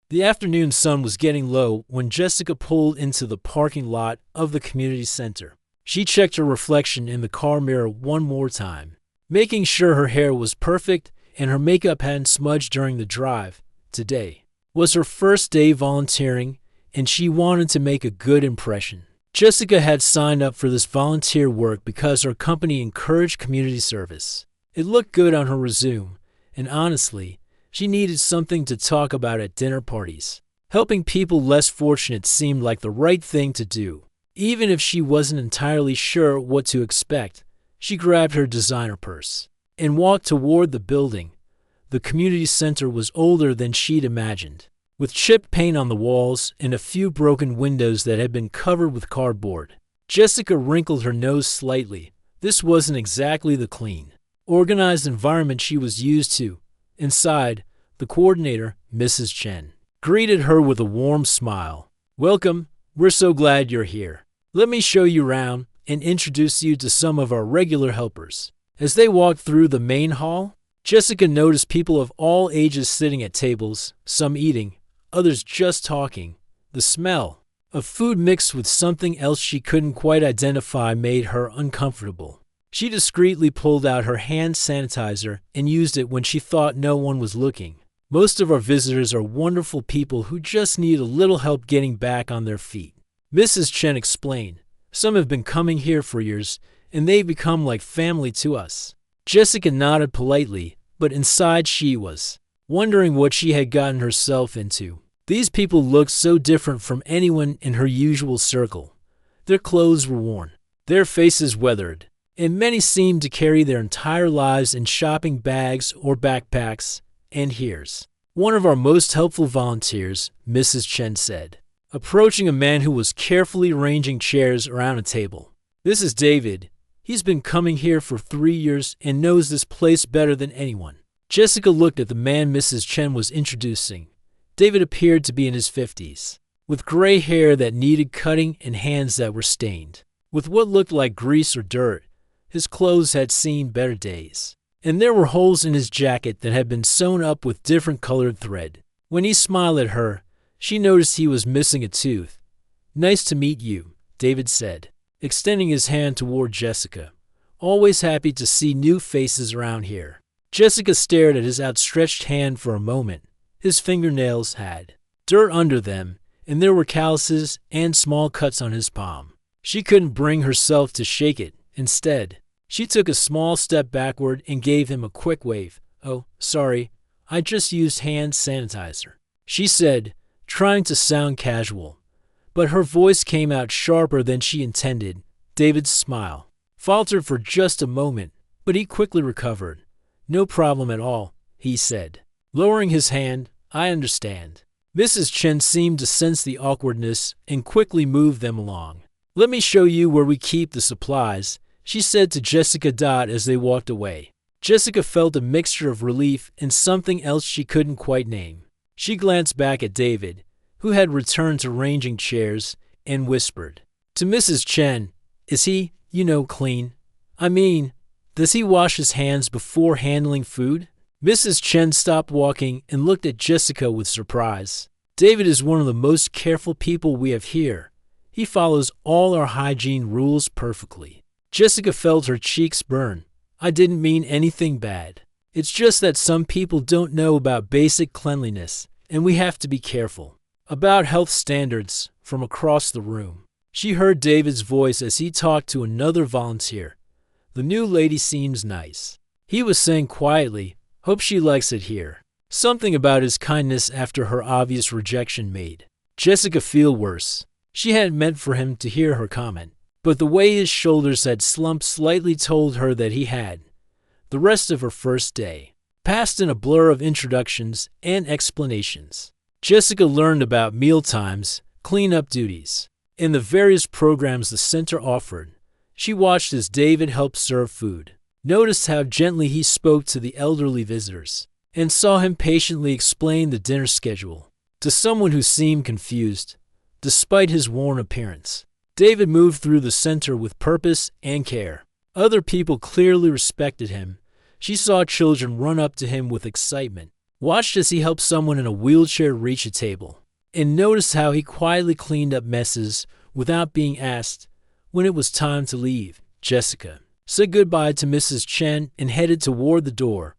The afternoon sun was getting low when Jessica pulled into the parking lot of the community center. She checked her reflection in the car mirror one more time, making sure her hair was perfect and her makeup hadn't smudged during the drive. Today was her first day volunteering, and she wanted to make a good impression. Jessica had signed up for this volunteer work because her company encouraged community service. It looked good on her resume, and honestly, she needed something to talk about at dinner parties. Helping people less fortunate seemed like the right thing to do. Even if she wasn't entirely sure what to expect, she grabbed her designer purse and walked toward the building. The community center was older than she'd imagined, with chipped paint on the walls and a few broken windows that had been covered with cardboard. Jessica wrinkled her nose slightly. This wasn't exactly the clean, organized environment she was used to. Inside, the coordinator, Mrs. Chen, greeted her with a warm smile. "Welcome. We're so glad you're here. Let me show you around and introduce you to some of our regular helpers." As they walked through the main hall, Jessica noticed people of all ages sitting at tables, some eating, others just talking. The smell of food mixed with something else she couldn't quite identify made her uncomfortable. She discreetly pulled out her hand sanitizer and used it when she thought no one was looking. Most of our visitors are wonderful people who just need a little help getting back on their feet, Mrs. Chen explained. Some have been coming here for years, and they've become like family to us. Jessica nodded politely, but inside she was wondering what she had gotten herself into. These people looked so different from anyone in her usual circle. Their clothes were worn, their faces weathered, and many seemed to carry their entire lives in shopping bags or backpacks. "And here's one of our most helpful volunteers," Mrs. Chen said, approaching a man who was carefully arranging chairs around a table. "This is David. He's been coming here for 3 years and knows this place better than anyone." Jessica looked at the man Mrs. Chen was introducing. David appeared to be in his 50s, with gray hair that needed cutting and hands that were stained with what looked like grease or dirt. His clothes had seen better days, and there were holes in his jacket that had been sewn up with different colored thread. When he smiled at her, she noticed he was missing a tooth. "Nice to meet you," David said, extending his hand toward Jessica. "Always happy to see new faces around here." Jessica stared at his outstretched hand for a moment. His fingernails had dirt under them, and there were calluses and small cuts on his palm. She couldn't bring herself to shake it. Instead, she took a small step backward and gave him a quick wave. "Oh, sorry, I just used hand sanitizer," she said, trying to sound casual. But her voice came out sharper than she intended. David's smile faltered for just a moment, but he quickly recovered. "No problem at all," he said, lowering his hand. "I understand." Mrs. Chen seemed to sense the awkwardness and quickly moved them along. "Let me show you where we keep the supplies," she said to Jessica as they walked away. Jessica felt a mixture of relief and something else she couldn't quite name. She glanced back at David, who had returned to arranging chairs, and whispered to Mrs. Chen, "Is he, clean? I mean, does he wash his hands before handling food?" Mrs. Chen stopped walking and looked at Jessica with surprise. "David is one of the most careful people we have here. He follows all our hygiene rules perfectly." Jessica felt her cheeks burn. "I didn't mean anything bad. It's just that some people don't know about basic cleanliness, and we have to be careful about health standards." From across the room, she heard David's voice as he talked to another volunteer. "The new lady seems nice," he was saying quietly. "Hope she likes it here." Something about his kindness after her obvious rejection made Jessica feel worse. She hadn't meant for him to hear her comment, but the way his shoulders had slumped slightly told her that he had. The rest of her first day passed in a blur of introductions and explanations. Jessica learned about meal times, cleanup duties, and the various programs the center offered. She watched as David helped serve food, noticed how gently he spoke to the elderly visitors, and saw him patiently explain the dinner schedule to someone who seemed confused. Despite his worn appearance, David moved through the center with purpose and care. Other people clearly respected him. She saw children run up to him with excitement, watched as he helped someone in a wheelchair reach a table, and noticed how he quietly cleaned up messes without being asked. When it was time to leave, Jessica said goodbye to Mrs. Chen and headed toward the door.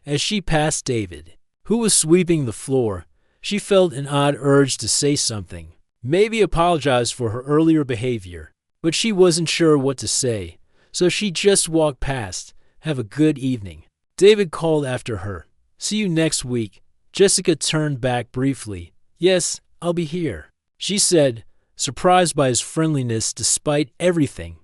As she passed David, who was sweeping the floor, she felt an odd urge to say something, maybe apologize for her earlier behavior, but she wasn't sure what to say, so she just walked past. Have a good evening, David called after her. See you next week. Jessica turned back briefly. Yes, I'll be here, she said, surprised by his friendliness despite everything.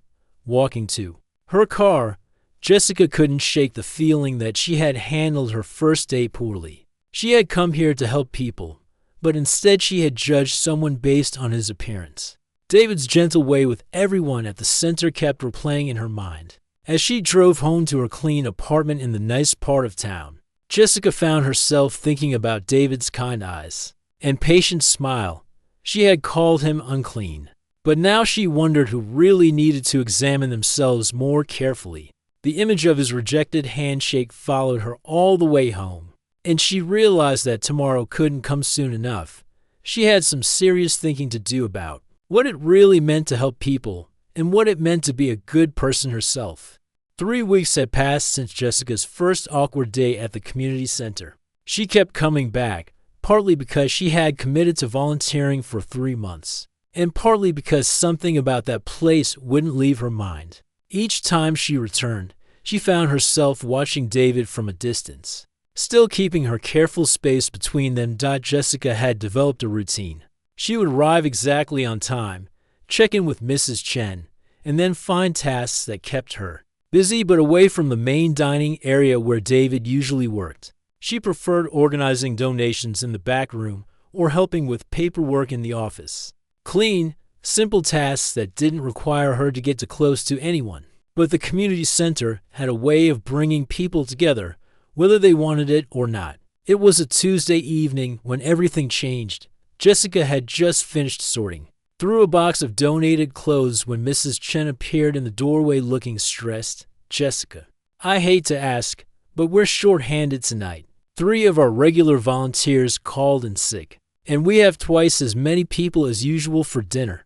Walking to her car, Jessica couldn't shake the feeling that she had handled her first day poorly. She had come here to help people, but instead she had judged someone based on his appearance. David's gentle way with everyone at the center kept replaying in her mind. As she drove home to her clean apartment in the nice part of town, Jessica found herself thinking about David's kind eyes and patient smile. She had called him unclean, but now she wondered who really needed to examine themselves more carefully. The image of his rejected handshake followed her all the way home, and she realized that tomorrow couldn't come soon enough. She had some serious thinking to do about what it really meant to help people and what it meant to be a good person herself. 3 weeks had passed since Jessica's first awkward day at the community center. She kept coming back, partly because she had committed to volunteering for 3 months, and partly because something about that place wouldn't leave her mind. Each time she returned, she found herself watching David from a distance, still keeping her careful space between them. Jessica had developed a routine. She would arrive exactly on time, check in with Mrs. Chen, and then find tasks that kept her busy but away from the main dining area where David usually worked. She preferred organizing donations in the back room or helping with paperwork in the office. Clean, simple tasks that didn't require her to get too close to anyone. But the community center had a way of bringing people together, whether they wanted it or not. It was a Tuesday evening when everything changed. Jessica had just finished sorting through a box of donated clothes when Mrs. Chen appeared in the doorway looking stressed. Jessica, I hate to ask, but we're short-handed tonight. 3 of our regular volunteers called in sick, and we have twice as many people as usual for dinner.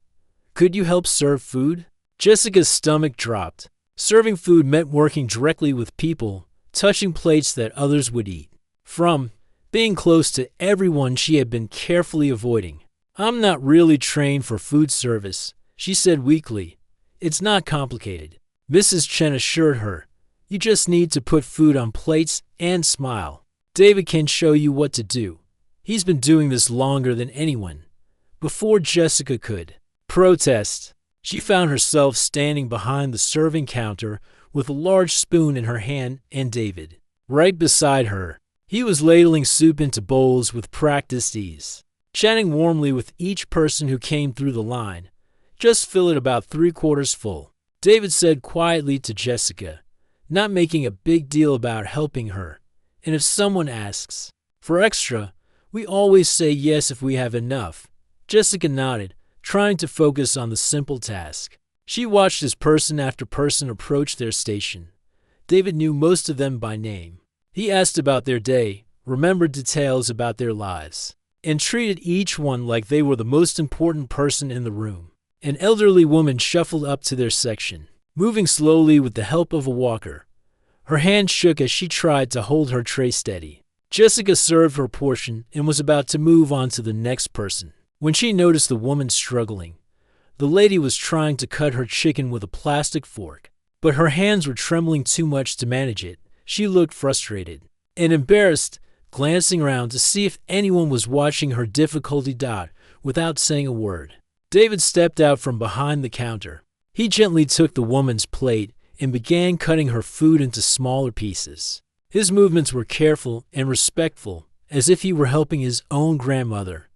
Could you help serve food? Jessica's stomach dropped. Serving food meant working directly with people, touching plates that others would eat. From being close to everyone she had been carefully avoiding. I'm not really trained for food service, she said weakly. It's not complicated, Mrs. Chen assured her. You just need to put food on plates and smile. David can show you what to do. He's been doing this longer than anyone. Before Jessica could protest, she found herself standing behind the serving counter with a large spoon in her hand and David right beside her. He was ladling soup into bowls with practiced ease, chatting warmly with each person who came through the line. Just fill it about 3/4 full, David said quietly to Jessica, not making a big deal about helping her. And if someone asks for extra, we always say yes if we have enough. Jessica nodded, trying to focus on the simple task. She watched as person after person approached their station. David knew most of them by name. He asked about their day, remembered details about their lives, and treated each one like they were the most important person in the room. An elderly woman shuffled up to their section, moving slowly with the help of a walker. Her hand shook as she tried to hold her tray steady. Jessica served her portion and was about to move on to the next person when she noticed the woman struggling. The lady was trying to cut her chicken with a plastic fork, but her hands were trembling too much to manage it. She looked frustrated and embarrassed, glancing around to see if anyone was watching her difficulty. Without saying a word, David stepped out from behind the counter. He gently took the woman's plate and began cutting her food into smaller pieces. His movements were careful and respectful, as if he were helping his own grandmother.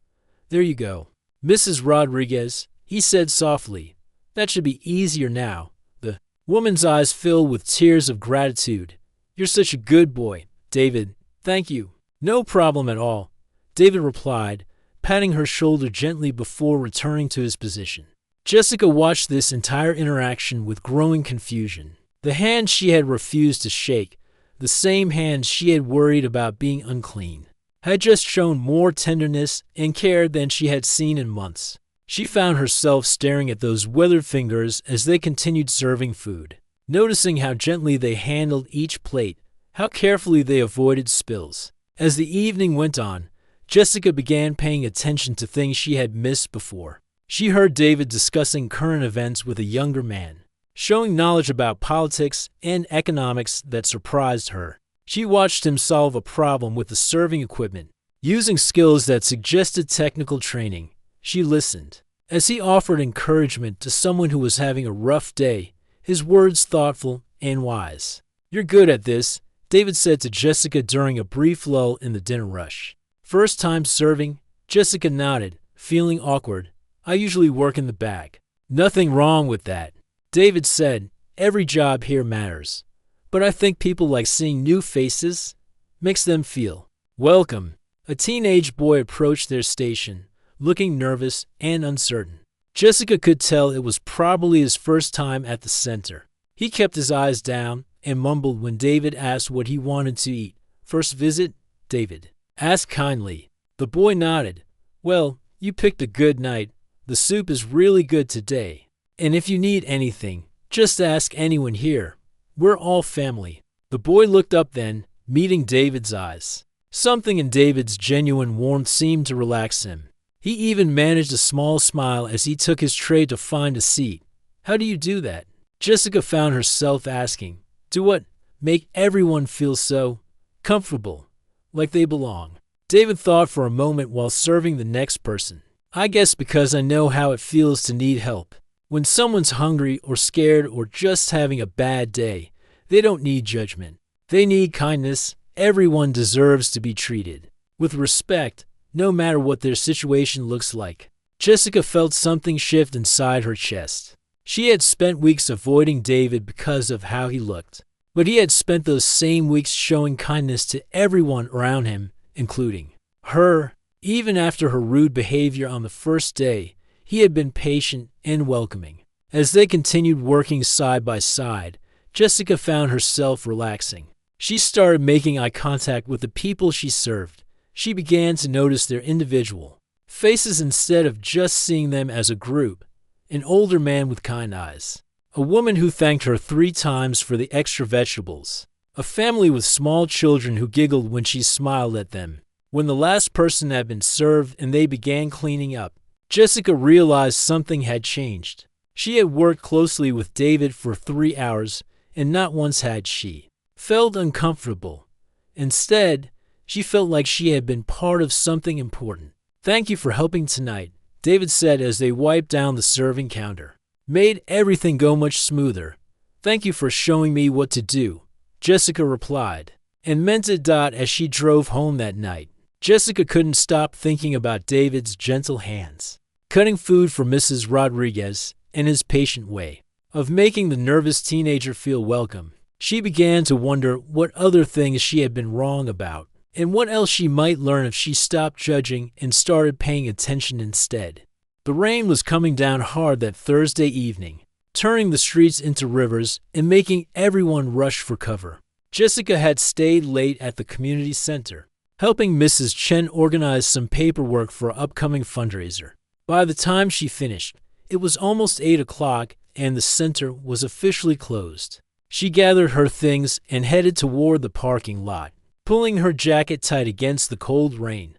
There you go, Mrs. Rodriguez, he said softly. That should be easier now. The woman's eyes filled with tears of gratitude. You're such a good boy, David. Thank you. No problem at all, David replied, patting her shoulder gently before returning to his position. Jessica watched this entire interaction with growing confusion. The hand she had refused to shake, the same hand she had worried about being unclean, had just shown more tenderness and care than she had seen in months. She found herself staring at those weathered fingers as they continued serving food, noticing how gently they handled each plate, how carefully they avoided spills. As the evening went on, Jessica began paying attention to things she had missed before. She heard David discussing current events with a younger man, showing knowledge about politics and economics that surprised her. She watched him solve a problem with the serving equipment, using skills that suggested technical training. She listened. As he offered encouragement to someone who was having a rough day, his words thoughtful and wise. "You're good at this," David said to Jessica during a brief lull in the dinner rush. "First time serving?" Jessica nodded, feeling awkward. "I usually work in the back." "Nothing wrong with that," David said. "Every job here matters. But I think people like seeing new faces. Makes them feel welcome." A teenage boy approached their station, looking nervous and uncertain. Jessica could tell it was probably his first time at the center. He kept his eyes down and mumbled when David asked what he wanted to eat. "First visit?" David asked kindly. The boy nodded. "Well, you picked a good night. The soup is really good today. And if you need anything, just ask anyone here. We're all family." The boy looked up then, meeting David's eyes. Something in David's genuine warmth seemed to relax him. He even managed a small smile as he took his tray to find a seat. "How do you do that?" Jessica found herself asking. "Do what? Make everyone feel so comfortable, like they belong." David thought for a moment while serving the next person. "I guess because I know how it feels to need help. When someone's hungry or scared or just having a bad day, they don't need judgment. They need kindness. Everyone deserves to be treated with respect, no matter what their situation looks like." Jessica felt something shift inside her chest. She had spent weeks avoiding David because of how he looked, but he had spent those same weeks showing kindness to everyone around him, including her. Even after her rude behavior on the first day, he had been patient and welcoming. As they continued working side by side, Jessica found herself relaxing. She started making eye contact with the people she served. She began to notice their individual faces instead of just seeing them as a group. An older man with kind eyes. A woman who thanked her 3 times for the extra vegetables. A family with small children who giggled when she smiled at them. When the last person had been served and they began cleaning up, Jessica realized something had changed. She had worked closely with David for 3 hours, and not once had she felt uncomfortable. Instead, she felt like she had been part of something important. "Thank you for helping tonight," David said as they wiped down the serving counter. "Made everything go much smoother. "Thank you for showing me what to do," Jessica replied, and meant it. As she drove home that night, Jessica couldn't stop thinking about David's gentle hands, cutting food for Mrs. Rodriguez, and his patient way of making the nervous teenager feel welcome. She began to wonder what other things she had been wrong about, and what else she might learn if she stopped judging and started paying attention instead. The rain was coming down hard that Thursday evening, turning the streets into rivers and making everyone rush for cover. Jessica had stayed late at the community center, helping Mrs. Chen organize some paperwork for an upcoming fundraiser. By the time she finished, it was almost 8 o'clock and the center was officially closed. She gathered her things and headed toward the parking lot, pulling her jacket tight against the cold rain.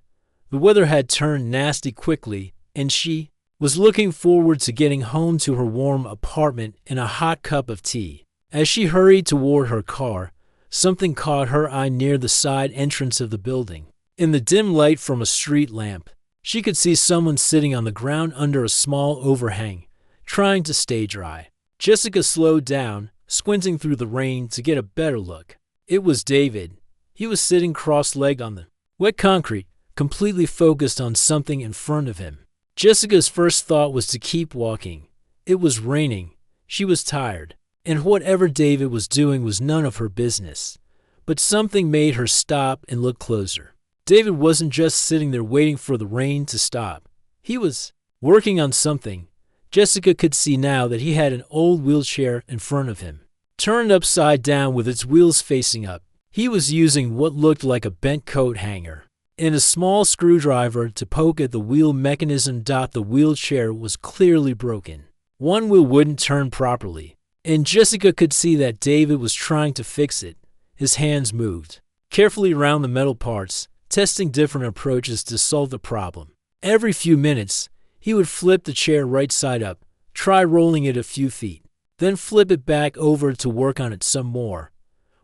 The weather had turned nasty quickly, and she was looking forward to getting home to her warm apartment and a hot cup of tea. As she hurried toward her car, something caught her eye near the side entrance of the building. In the dim light from a street lamp, she could see someone sitting on the ground under a small overhang, trying to stay dry. Jessica slowed down, squinting through the rain to get a better look. It was David. He was sitting cross-legged on the wet concrete, completely focused on something in front of him. Jessica's first thought was to keep walking. It was raining. She was tired, and whatever David was doing was none of her business. But something made her stop and look closer. David wasn't just sitting there waiting for the rain to stop. He was working on something. Jessica could see now that he had an old wheelchair in front of him, turned upside down with its wheels facing up. He was using what looked like a bent coat hanger and a small screwdriver to poke at the wheel mechanism. The wheelchair was clearly broken. One wheel wouldn't turn properly, and Jessica could see that David was trying to fix it. His hands moved carefully around the metal parts, testing different approaches to solve the problem. Every few minutes, he would flip the chair right side up, try rolling it a few feet, then flip it back over to work on it some more.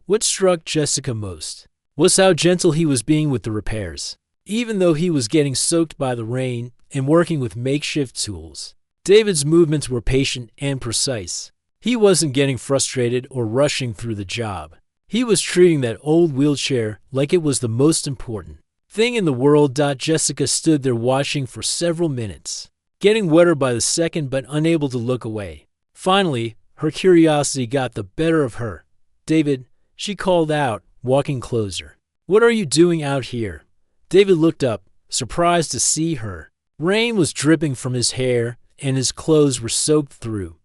What struck Jessica most was how gentle he was being with the repairs. Even though he was getting soaked by the rain and working with makeshift tools, David's movements were patient and precise. He wasn't getting frustrated or rushing through the job. He was treating that old wheelchair like it was the most important thing in the world. Jessica stood there watching for several minutes, getting wetter by the second but unable to look away. Finally, her curiosity got the better of her. "David," she called out, walking closer. "What are you doing out here?" David looked up, surprised to see her. Rain was dripping from his hair and his clothes were soaked through,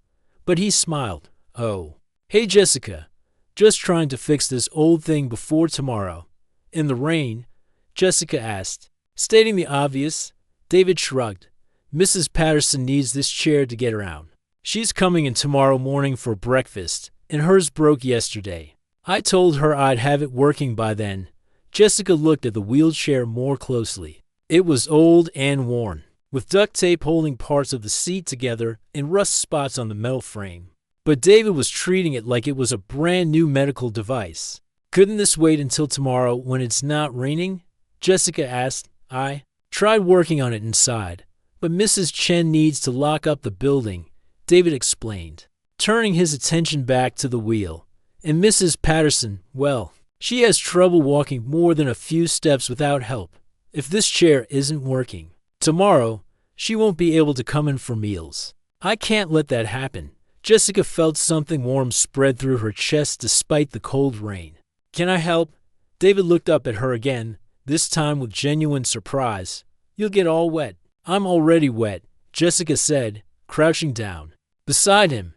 but he smiled. "Oh, hey Jessica, just trying to fix this old thing before tomorrow." "In the rain?" Jessica asked. Stating the obvious, David shrugged. "Mrs. Patterson needs this chair to get around. She's coming in tomorrow morning for breakfast, and hers broke yesterday. I told her I'd have it working by then." Jessica looked at the wheelchair more closely. It was old and worn, with duct tape holding parts of the seat together and rust spots on the metal frame. But David was treating it like it was a brand new medical device. "Couldn't this wait until tomorrow when it's not raining?" Jessica asked. "I tried working on it inside, but Mrs. Chen needs to lock up the building," David explained, turning his attention back to the wheel. "And Mrs. Patterson, well, she has trouble walking more than a few steps without help. If this chair isn't working tomorrow, she won't be able to come in for meals. I can't let that happen." Jessica felt something warm spread through her chest despite the cold rain. "Can I help?" David looked up at her again, this time with genuine surprise. "You'll get all wet." "I'm already wet," Jessica said, crouching down beside him.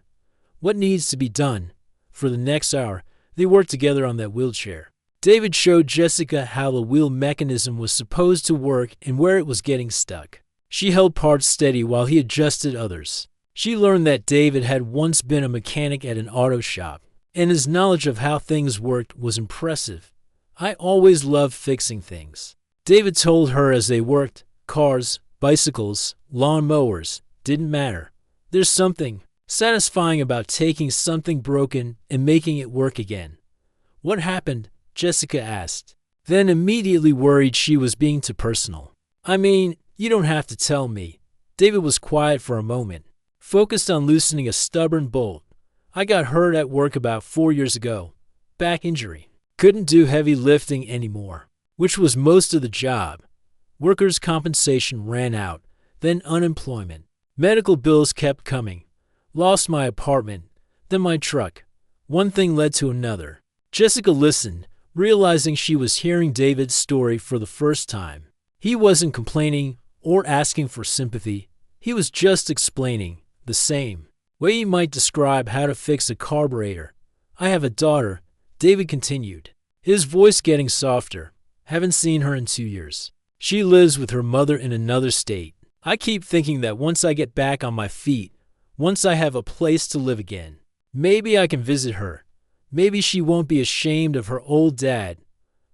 "What needs to be done?" For the next hour, they worked together on that wheelchair. David showed Jessica how the wheel mechanism was supposed to work and where it was getting stuck. She held parts steady while he adjusted others. She learned that David had once been a mechanic at an auto shop, and his knowledge of how things worked was impressive. "I always loved fixing things," David told her as they worked. "Cars, bicycles, lawn mowers, didn't matter. There's something satisfying about taking something broken and making it work again." "What happened?" Jessica asked, then immediately worried she was being too personal. "I mean, you don't have to tell me." David was quiet for a moment, focused on loosening a stubborn bolt. "I got hurt at work about 4 years ago. Back injury. Couldn't do heavy lifting anymore, which was most of the job. Workers' compensation ran out, then unemployment. Medical bills kept coming. Lost my apartment, then my truck. One thing led to another." Jessica listened, realizing she was hearing David's story for the first time. He wasn't complaining or asking for sympathy. He was just explaining the same way you might describe how to fix a carburetor. "I have a daughter," David continued, his voice getting softer. "Haven't seen her in 2 years. She lives with her mother in another state. I keep thinking that once I get back on my feet, once I have a place to live again, maybe I can visit her. Maybe she won't be ashamed of her old dad."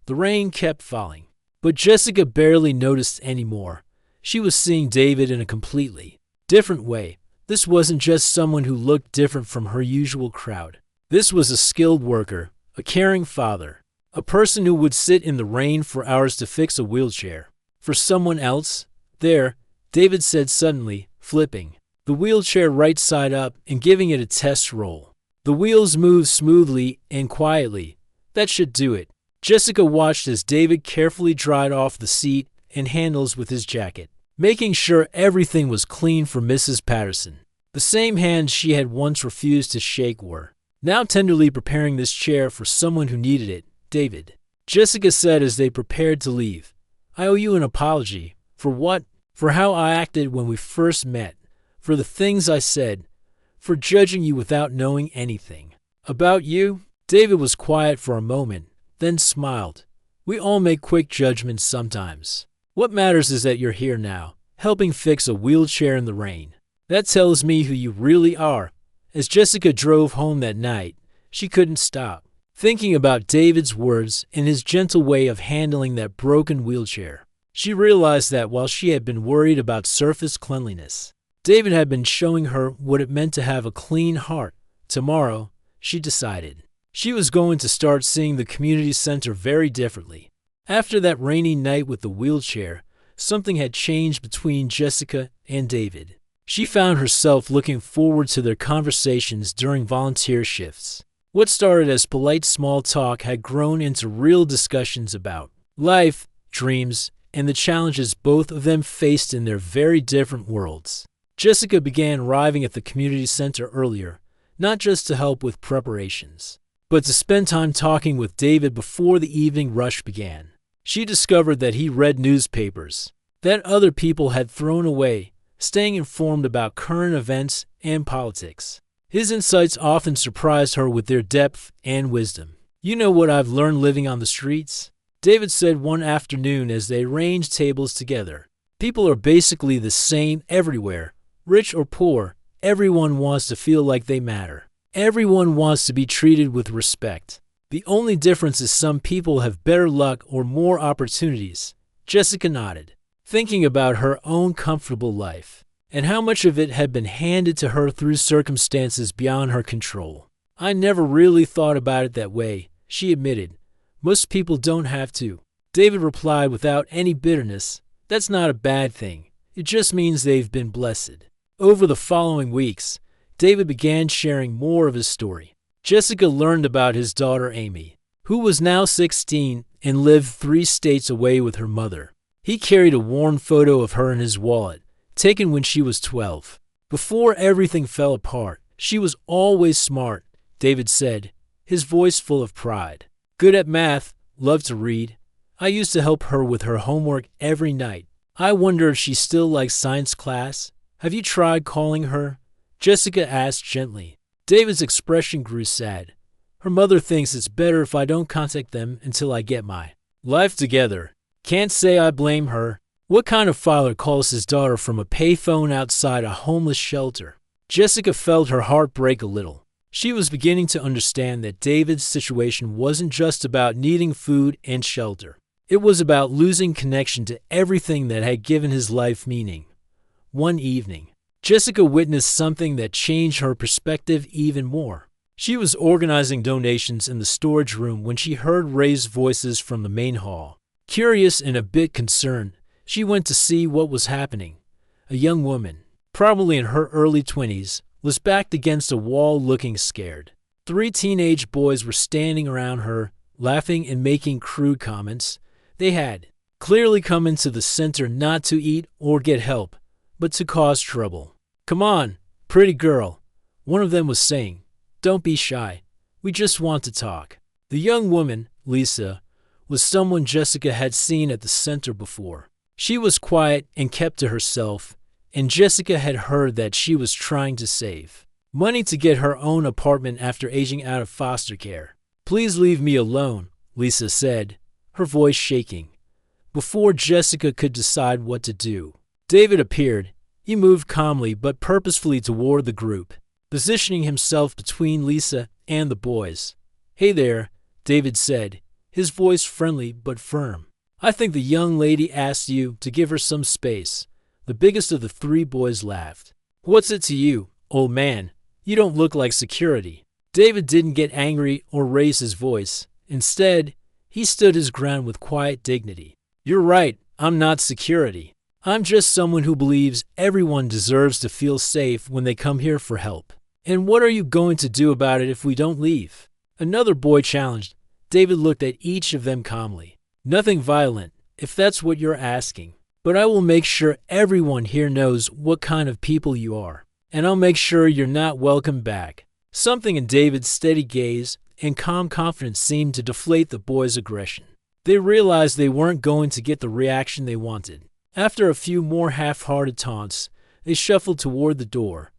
The rain kept falling, but Jessica barely noticed anymore. She was seeing David in a completely different way. This wasn't just someone who looked different from her usual crowd. This was a skilled worker, a caring father, a person who would sit in the rain for hours to fix a wheelchair for someone else. "There," David said suddenly, flipping the wheelchair right side up and giving it a test roll. The wheels moved smoothly and quietly. "That should do it." Jessica watched as David carefully dried off the seat and handles with his jacket, making sure everything was clean for Mrs. Patterson. The same hands she had once refused to shake were now tenderly preparing this chair for someone who needed it. "David," Jessica said as they prepared to leave, "I owe you an apology." "For what?" "For how I acted when we first met, for the things I said, for judging you without knowing anything about you." David was quiet for a moment, then smiled. We all make quick judgments sometimes. What matters is that you're here now, helping fix a wheelchair in the rain. That tells me who you really are." As Jessica drove home that night, she couldn't stop thinking about David's words and his gentle way of handling that broken wheelchair. She realized that while she had been worried about surface cleanliness, David had been showing her what it meant to have a clean heart. Tomorrow, she decided, she was going to start seeing the community center very differently. After that rainy night with the wheelchair, something had changed between Jessica and David. She found herself looking forward to their conversations during volunteer shifts. What started as polite small talk had grown into real discussions about life, dreams, and the challenges both of them faced in their very different worlds. Jessica began arriving at the community center earlier, not just to help with preparations, but to spend time talking with David before the evening rush began. She discovered that he read newspapers that other people had thrown away, staying informed about current events and politics. His insights often surprised her with their depth and wisdom. "You know what I've learned living on the streets?" David said one afternoon as they arranged tables together. "People are basically the same everywhere. Rich or poor, everyone wants to feel like they matter. Everyone wants to be treated with respect. The only difference is some people have better luck or more opportunities." Jessica nodded, thinking about her own comfortable life and how much of it had been handed to her through circumstances beyond her control. "I never really thought about it that way," she admitted. "Most people don't have to." David replied without any bitterness, "That's not a bad thing. It just means they've been blessed." Over the following weeks, David began sharing more of his story. Jessica learned about his daughter Amy, who was now 16 and lived 3 states away with her mother. He carried a worn photo of her in his wallet, taken when she was 12. Before everything fell apart, she was always smart, David said, his voice full of pride. Good at math, loved to read. I used to help her with her homework every night. I wonder if she still likes science class. Have you tried calling her? Jessica asked gently. David's expression grew sad. Her mother thinks it's better if I don't contact them until I get my life together. Can't say I blame her. What kind of father calls his daughter from a payphone outside a homeless shelter? Jessica felt her heart break a little. She was beginning to understand that David's situation wasn't just about needing food and shelter. It was about losing connection to everything that had given his life meaning. One evening, Jessica witnessed something that changed her perspective even more. She was organizing donations in the storage room when she heard raised voices from the main hall. Curious and a bit concerned, she went to see what was happening. A young woman, probably in her early 20s, was backed against a wall looking scared. 3 teenage boys were standing around her, laughing and making crude comments. They had clearly come into the center not to eat or get help, but to cause trouble. Come on, pretty girl, one of them was saying. Don't be shy. We just want to talk. The young woman, Lisa, was someone Jessica had seen at the center before. She was quiet and kept to herself, and Jessica had heard that she was trying to save money to get her own apartment after aging out of foster care. Please leave me alone, Lisa said, her voice shaking. Before Jessica could decide what to do, David appeared. He moved calmly but purposefully toward the group, positioning himself between Lisa and the boys. Hey there, David said, his voice friendly but firm. I think the young lady asked you to give her some space. The biggest of the 3 boys laughed. What's it to you, old man? You don't look like security. David didn't get angry or raise his voice. Instead, he stood his ground with quiet dignity. You're right, I'm not security. I'm just someone who believes everyone deserves to feel safe when they come here for help. And what are you going to do about it if we don't leave? Another boy challenged. David looked at each of them calmly. Nothing violent, if that's what you're asking. But I will make sure everyone here knows what kind of people you are. And I'll make sure you're not welcome back. Something in David's steady gaze and calm confidence seemed to deflate the boys' aggression. They realized they weren't going to get the reaction they wanted. After a few more half-hearted taunts, they shuffled toward the door.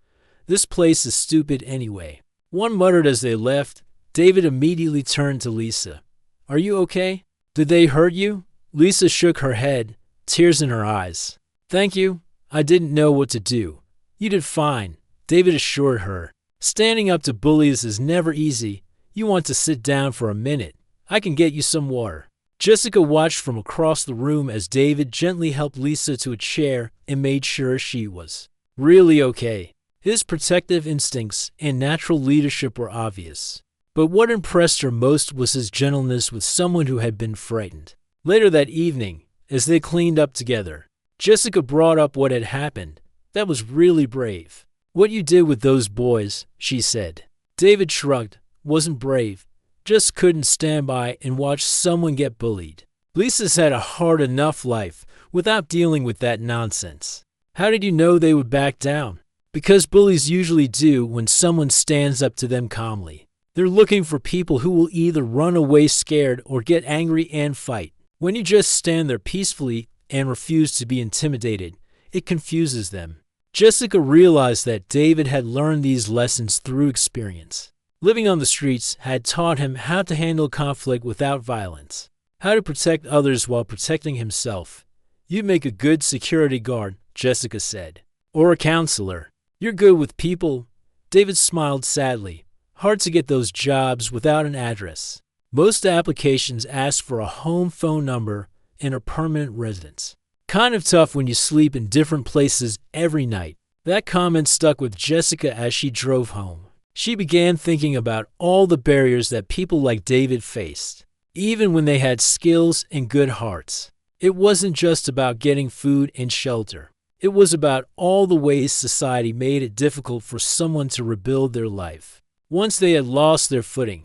This place is stupid anyway. One muttered as they left. David immediately turned to Lisa. Are you okay? Did they hurt you? Lisa shook her head, tears in her eyes. Thank you. I didn't know what to do. You did fine, David assured her. Standing up to bullies is never easy. You want to sit down for a minute. I can get you some water. Jessica watched from across the room as David gently helped Lisa to a chair and made sure she was really okay. His protective instincts and natural leadership were obvious. But what impressed her most was his gentleness with someone who had been frightened. Later that evening, as they cleaned up together, Jessica brought up what had happened. That was really brave. What you did with those boys, she said. David shrugged. Wasn't brave. Just couldn't stand by and watch someone get bullied. Lisa's had a hard enough life without dealing with that nonsense. How did you know they would back down? Because bullies usually do when someone stands up to them calmly. They're looking for people who will either run away scared or get angry and fight. When you just stand there peacefully and refuse to be intimidated, it confuses them. Jessica realized that David had learned these lessons through experience. Living on the streets had taught him how to handle conflict without violence, how to protect others while protecting himself. You'd make a good security guard, Jessica said. Or a counselor. You're good with people. David smiled sadly. Hard to get those jobs without an address. Most applications ask for a home phone number and a permanent residence. Kind of tough when you sleep in different places every night. That comment stuck with Jessica as she drove home. She began thinking about all the barriers that people like David faced, even when they had skills and good hearts. It wasn't just about getting food and shelter. It was about all the ways society made it difficult for someone to rebuild their life. Once they had lost their footing,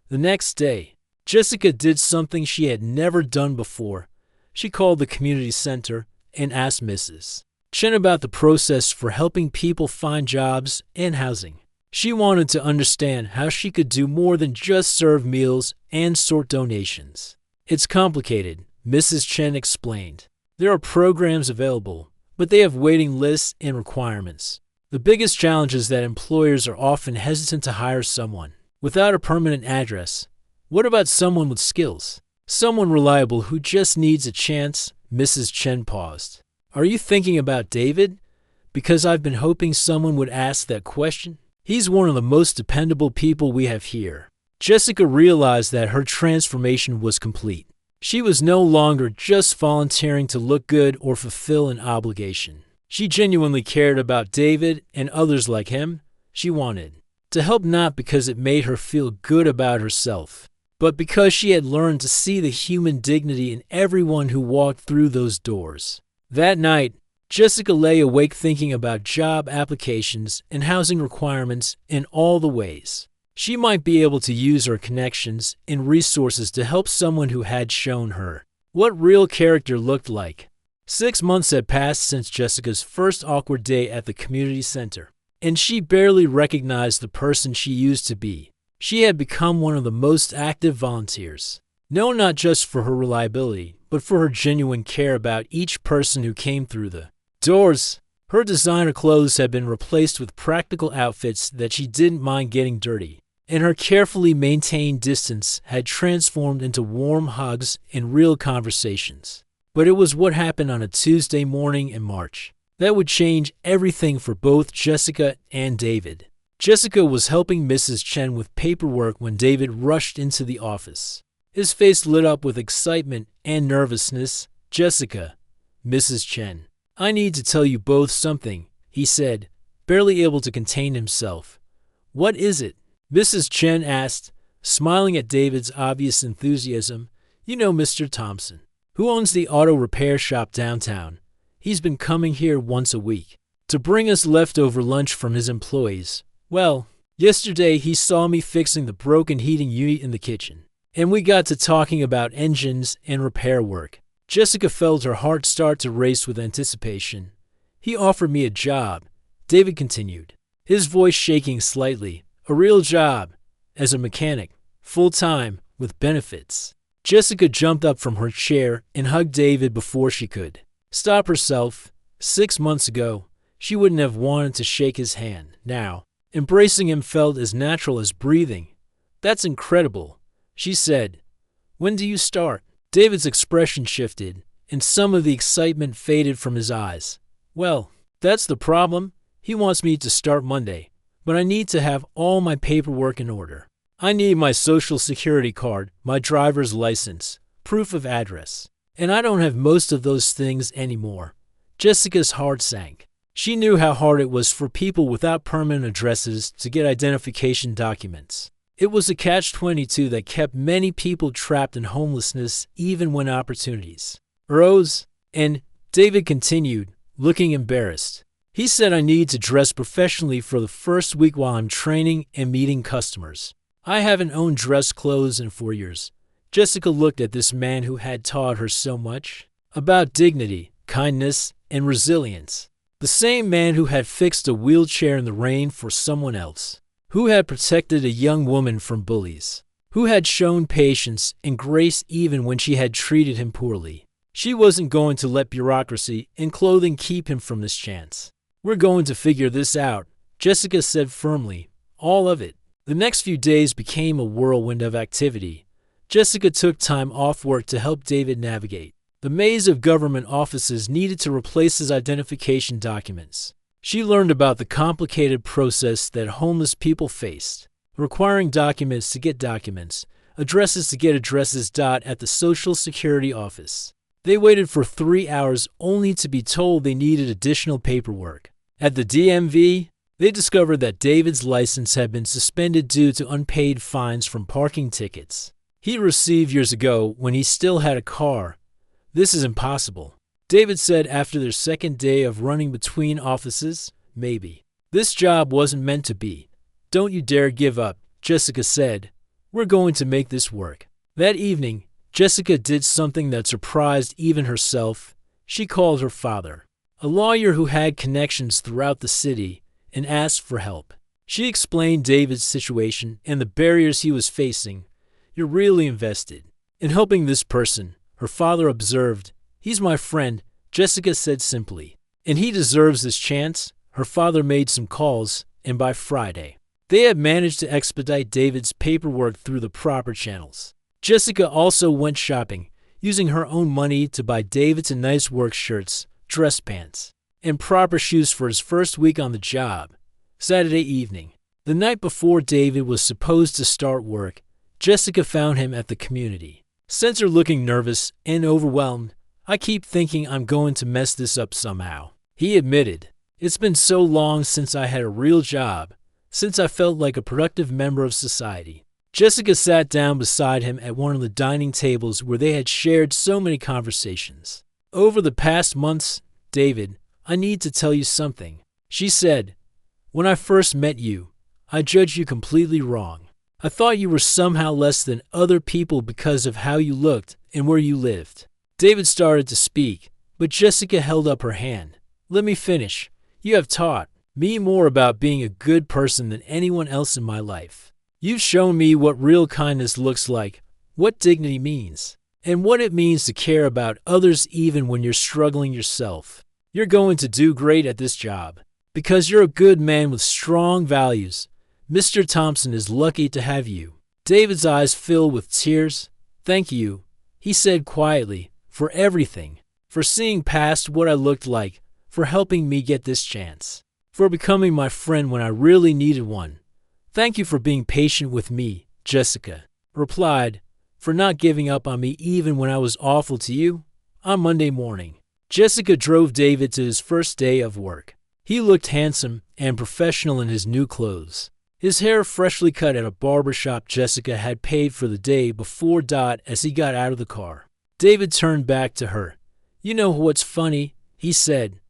the next day, Jessica did something she had never done before. She called the community center and asked Mrs. Chen about the process for helping people find jobs and housing. She wanted to understand how she could do more than just serve meals and sort donations. It's complicated, Mrs. Chen explained. There are programs available, but they have waiting lists and requirements. The biggest challenge is that employers are often hesitant to hire someone without a permanent address. What about someone with skills? Someone reliable who just needs a chance? Mrs. Chen paused. Are you thinking about David? Because I've been hoping someone would ask that question. He's one of the most dependable people we have here. Jessica realized that her transformation was complete. She was no longer just volunteering to look good or fulfill an obligation. She genuinely cared about David and others like him. She wanted to help not because it made her feel good about herself, but because she had learned to see the human dignity in everyone who walked through those doors. That night, Jessica lay awake thinking about job applications and housing requirements in all the ways she might be able to use her connections and resources to help someone who had shown her what real character looked like. 6 months had passed since Jessica's first awkward day at the community center, and she barely recognized the person she used to be. She had become one of the most active volunteers, known not just for her reliability, but for her genuine care about each person who came through the doors. Her designer clothes had been replaced with practical outfits that she didn't mind getting dirty, and her carefully maintained distance had transformed into warm hugs and real conversations. But it was what happened on a Tuesday morning in March that would change everything for both Jessica and David. Jessica was helping Mrs. Chen with paperwork when David rushed into the office. His face lit up with excitement and nervousness. Jessica, Mrs. Chen, I need to tell you both something, he said, barely able to contain himself. What is it? Mrs. Chen asked, smiling at David's obvious enthusiasm. You know Mr. Thompson, who owns the auto repair shop downtown. He's been coming here once a week to bring us leftover lunch from his employees. Well, yesterday he saw me fixing the broken heating unit in the kitchen, and we got to talking about engines and repair work. Jessica felt her heart start to race with anticipation. He offered me a job, David continued, his voice shaking slightly. A real job, as a mechanic, full-time, with benefits. Jessica jumped up from her chair and hugged David before she could stop herself. 6 months ago, she wouldn't have wanted to shake his hand. Now, embracing him felt as natural as breathing. That's incredible, she said. When do you start? David's expression shifted, and some of the excitement faded from his eyes. Well, that's the problem. He wants me to start Monday, but I need to have all my paperwork in order. I need my social security card, my driver's license, proof of address. And I don't have most of those things anymore. Jessica's heart sank. She knew how hard it was for people without permanent addresses to get identification documents. It was a catch-22 that kept many people trapped in homelessness even when opportunities arose. And David continued, looking embarrassed. He said, I need to dress professionally for the first week while I'm training and meeting customers. I haven't owned dress clothes in 4 years. Jessica looked at this man who had taught her so much about dignity, kindness, and resilience. The same man who had fixed a wheelchair in the rain for someone else, who had protected a young woman from bullies, who had shown patience and grace even when she had treated him poorly. She wasn't going to let bureaucracy and clothing keep him from this chance. We're going to figure this out, Jessica said firmly, all of it. The next few days became a whirlwind of activity. Jessica took time off work to help David navigate the maze of government offices needed to replace his identification documents. She learned about the complicated process that homeless people faced, requiring documents to get documents, addresses to get addresses. At the Social Security office, they waited for 3 hours only to be told they needed additional paperwork. At the DMV, they discovered that David's license had been suspended due to unpaid fines from parking tickets he received years ago when he still had a car. This is impossible, David said after their second day of running between offices. Maybe this job wasn't meant to be. Don't you dare give up, Jessica said. We're going to make this work. That evening, Jessica did something that surprised even herself. She called her father, a lawyer who had connections throughout the city, and asked for help. She explained David's situation and the barriers he was facing. You're really invested in helping this person, her father observed. He's my friend, Jessica said simply. And he deserves this chance. Her father made some calls, and by Friday, they had managed to expedite David's paperwork through the proper channels. Jessica also went shopping, using her own money to buy David some nice work shirts, dress pants, and proper shoes for his first week on the job. Saturday evening, the night before David was supposed to start work, Jessica found him at the community center looking nervous and overwhelmed. I keep thinking I'm going to mess this up somehow, he admitted. It's been so long since I had a real job, since I felt like a productive member of society. Jessica sat down beside him at one of the dining tables where they had shared so many conversations. Over the past months, David, I need to tell you something, she said. When I first met you, I judged you completely wrong. I thought you were somehow less than other people because of how you looked and where you lived. David started to speak, but Jessica held up her hand. Let me finish. You have taught me more about being a good person than anyone else in my life. You've shown me what real kindness looks like, what dignity means, and what it means to care about others even when you're struggling yourself. You're going to do great at this job because you're a good man with strong values. Mr. Thompson is lucky to have you. David's eyes filled with tears. Thank you, he said quietly, for everything, for seeing past what I looked like, for helping me get this chance, for becoming my friend when I really needed one. Thank you for being patient with me, Jessica replied, for not giving up on me even when I was awful to you. On Monday morning, Jessica drove David to his first day of work. He looked handsome and professional in his new clothes. His hair freshly cut at a barber shop Jessica had paid for the day before. As he got out of the car, David turned back to her. You know what's funny, he said.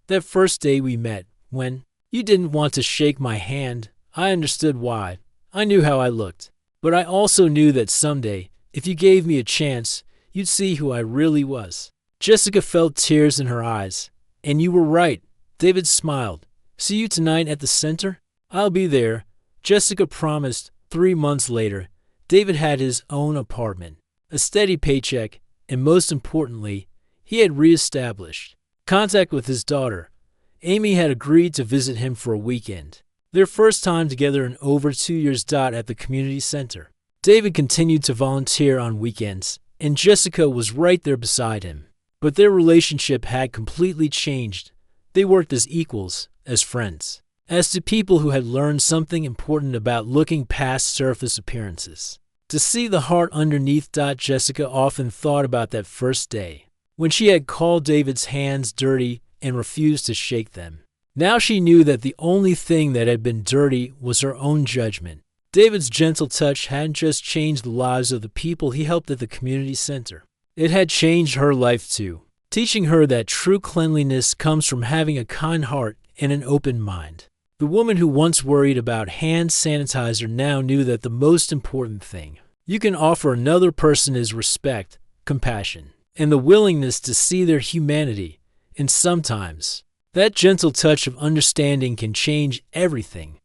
That first day we met, when you didn't want to shake my hand, I understood why. I knew how I looked. But I also knew that someday, if you gave me a chance, you'd see who I really was. Jessica felt tears in her eyes. And you were right, David smiled. See you tonight at the center? I'll be there, Jessica promised. 3 months later, David had his own apartment, a steady paycheck, and most importantly, he had reestablished contact with his daughter. Amy had agreed to visit him for a weekend, their first time together in over 2 years. At the community center, David continued to volunteer on weekends, and Jessica was right there beside him. But their relationship had completely changed. They worked as equals, as friends, as two people who had learned something important about looking past surface appearances. To see the heart underneath. Jessica often thought about that first day, when she had called David's hands dirty and refused to shake them. Now she knew that the only thing that had been dirty was her own judgment. David's gentle touch hadn't just changed the lives of the people he helped at the community center. It had changed her life too, teaching her that true cleanliness comes from having a kind heart and an open mind. The woman who once worried about hand sanitizer now knew that the most important thing you can offer another person is respect, compassion, and the willingness to see their humanity. And sometimes, that gentle touch of understanding can change everything.